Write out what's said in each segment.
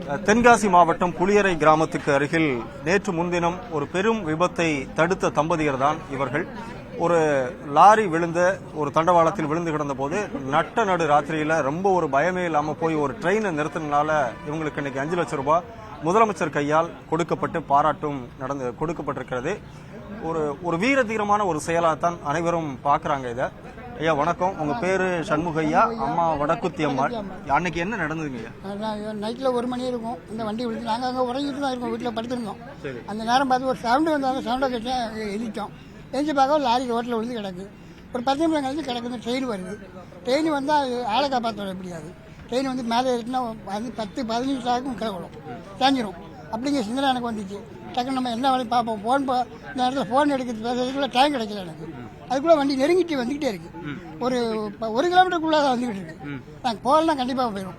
தென்காசி மாவட்டம் புளியரை கிராமத்துக்கு அருகில் நேற்று முன்தினம் ஒரு பெரும் விபத்தை தடுத்த தம்பதியர் தான் இவர்கள். ஒரு லாரி விழுந்த ஒரு தண்டவாளத்தில் விழுந்து கிடந்த போது நட்ட நடு ராத்திரியில ரொம்ப ஒரு பயமே இல்லாம போய் ஒரு ட்ரெயினை நிறுத்தினால இவங்களுக்கு இன்னைக்கு 5 லட்சம் ரூபாய் முதலமைச்சர் கையால் கொடுக்கப்பட்டு பாராட்டும் கொடுக்கப்பட்டிருக்கிறது. ஒரு வீர தீரமான ஒரு செயலாகத்தான் அனைவரும் பாக்குறாங்க. இதை ஐயா வணக்கம், உங்க பேரு சண்முகையா, அம்மா வடக்குத்தி அம்மா. அன்னைக்கு என்ன நடந்ததுங்க ஐயா? நைட்ல 1 மணி இருக்கும், இந்த வண்டி விழுந்து நாங்க அங்க உறங்கிட்டு தான் இருக்கோம், வீட்டுல படுத்திருந்தோம். அந்த நேரம் பார்த்து ஒரு சவுண்டு வந்தாங்க, சவுண்டை கட்டி எழுதிட்டோம். எழுந்து பார்க்க லாரி ரோட்டில் விழுந்து கிடக்கு. ஒரு 10 நிமிஷம் கழிச்சு கிடக்குது. ட்ரெயின் வருது. ட்ரெயின் வந்தால் அது ஆளை காப்பாற்ற முடியாது. ட்ரெயின் வந்து மேலே ஏறிட்டுனா அது 10-15 ஆகும் கிளம்பணும், சாஞ்சிரும். அப்படிங்கிற சிந்தனை எனக்கு வந்துச்சு. டக்குன்னு நம்ம என்ன வேலையை பார்ப்போம். இந்த இடத்துல ஃபோன் எடுக்கிறது பேசுறதுக்குள்ள டைம் கிடைக்கல எனக்கு. அதுக்குள்ள வண்டி நெருங்கிட்டு வந்துகிட்டே இருக்கு. ஒரு 1 கிலோமீட்டருக்குள்ளே தான் வந்துகிட்டு இருக்கு. நாங்கள் போகலன்னா கண்டிப்பாக போயிடும்.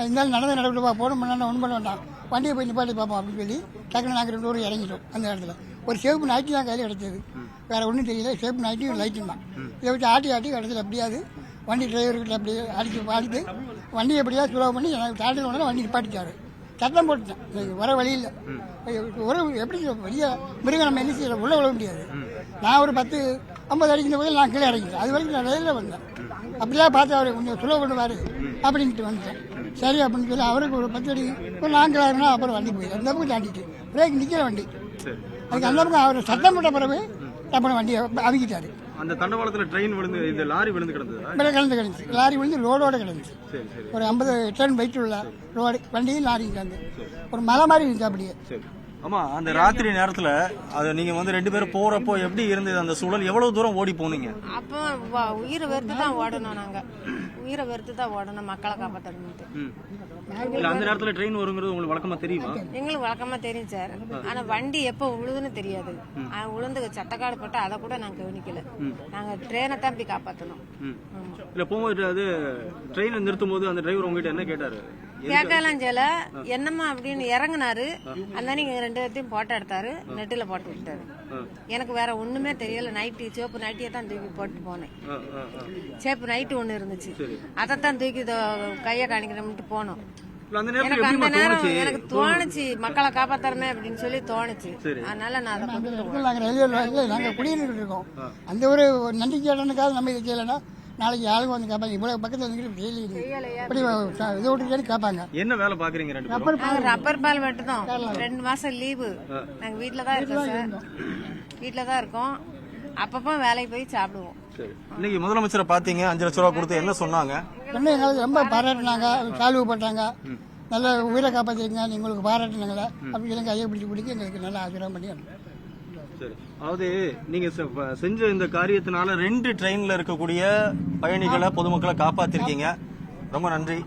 இருந்தாலும் நடந்து நடக்கிட்டு போகணும் பண்ணா ஒன்றும் பண்ண வேண்டாம், வண்டியை போய் நிப்பாட்டி பார்ப்போம் அப்படின்னு சொல்லி டக்குன்னு நாங்கள் 2 பேரும் இறங்கிட்டோம். அந்த இடத்துல ஒரு சேப்பு நைட்டு தான் கையில் கிடைச்சது, வேற ஒன்றும் தெரியல. சேப்பு நைட்டும் லைட்டும் தான். இதை வச்சு ஆட்டி கிடைச்சது. அப்படியாது வண்டி டிரைவர்கிட்ட அப்படியே அடித்து வண்டியை எப்படியாவது சுலபம் பண்ணி எனக்கு தாண்டி ஒன்று வண்டி நிப்பாட்டிச்சாரு. சத்தம் போட்டுட்டேன், வர வழி இல்லை. ஒரு எப்படி வெளியே மிருகம் நம்ம என்ன செய்யல, உள்ள விழ முடியாது. நான் ஒரு 10-50 அடிக்கிற போது நான் கீழே இறங்கிட்டேன். அது வரைக்கும் நான் ரயிலில் வந்தேன். அப்படிலாம் பார்த்து அவர் கொஞ்சம் சுலபம் பண்ணுவார் அப்படின்ட்டு வந்துட்டேன். சரி அப்படின்னு சொல்லி அவருக்கு ஒரு 10 அடி ஒரு 4 கிலோமீட்டர் அப்புறம் வண்டி போயிடும். அந்த பக்கம் தாண்டிட்டு பிரேக் நிற்கிற வண்டி. அதுக்கு அந்த பக்கம் அவர் சத்தம் போட்ட பிறகு அப்புறம் வண்டியை அவிக்கிட்டாரு. அந்த தண்டவாளத்துல ட்ரெயின் விழுந்து இந்த லாரி விழுந்து கிடந்துச்சு. லாரி விழுந்து லோடோட கிடந்துச்சு. ஒரு 50 டன் வெயிட் உள்ள ரோடு வண்டியும் லாரியும் கிடந்து ஒரு மலை மாதிரி இருந்துச்சு அப்படியே. ஆமா, அந்த ராத்திரி நேரத்துல அது நீங்க வந்து 2 பேரும் போறப்போ எப்படி இருந்தது? அந்த சூழல் எவ்வளவு தூரம் ஓடி போனீங்க? அப்போ உயிரை வெறுத்து தான் ஓடணும். நாங்க உயிரை வெறுத்து தான் ஓடணும், மக்களை காப்பாற்றணும். அந்த நேரத்துல ட்ரெயின் வருங்கிறது உங்களுக்கு வழக்கமா தெரியுமா? எங்களுக்கு வழக்கமா தெரியும் சார். ஆனா வண்டி எப்ப உழுதுன்னு தெரியாது. உளுந்து சட்டக்காடு போட்டு அதை கூட நாங்க கவனிக்கல. நாங்க ட்ரெயினை தான் போய் காப்பாற்றணும். இல்ல போகும்போது அது ட்ரெயினை நிறுத்தும் போது அந்த டிரைவர் உங்ககிட்ட என்ன கேட்டாரு? கேட்கலாம் செய்யல. என்னம்மா அப்படின்னு இறங்கினாரு. அந்த நீங்க 2 பேர்த்தையும் போட்டோ எடுத்தாரு, நெட்டில போட்டு விட்டாரு. எனக்கு வேற ஒண்ணுமே தெரியல. நைட்டு சேப்பு நைட்டியை தான் தூக்கி போட்டு போனேன். சேப்பு நைட்டு ஒண்ணு இருந்துச்சு, அதைத்தான் தூக்கி கையை காணிக்கிறோம்ட்டு போனோம். எனக்கு அந்த நேரம் எனக்கு தோணுச்சு, மக்களை காப்பாத்தறமே அப்படின்னு சொல்லி தோணுச்சு. அதனால நான் நாங்க குடியிருந்துட்டு இருக்கோம். அந்த ஒரு நன்றிக்கையாளனுக்காக நம்ம இதை செய்யலன்னா நாளைக்கு ஆளுங்க வந்து கேட்பாங்க, இவ்வளவு பக்கத்துல வந்து இப்படி இதை விட்டு கேட்பாங்க. என்ன வேலை பாக்குறீங்க? ரப்பர் பால் வெட்டுதோம். 2 மாசம் லீவு. நாங்க வீட்டுல தான் இருக்கோம் சார். வீட்டுல தான் இருக்கோம். அப்பப்போ வேலைக்கு போய் சாப்பிடுவோம். இன்னைக்கு முதலமைச்சரை பாத்தீங்க, 5 லட்சம் ரூபாய் கொடுத்து என்ன சொன்னாங்க? எங்களுக்கு ரொம்ப பாராட்டினாங்க, சால்வு போட்டாங்க. நல்ல உயிரை காப்பாற்றிருங்க, உங்களுக்கு பாராட்டினாங்களே அப்படின்னு சொல்லி கையை பிடிச்சி எங்களுக்கு நல்லா ஆச்சரியம் பண்ணி. அதாவது நீங்க செஞ்ச இந்த காரியத்தினால 2 ட்ரெயின்ல இருக்கக்கூடிய பயணிகளை பொதுமக்களை காப்பாத்திருக்கீங்க. ரொம்ப நன்றி.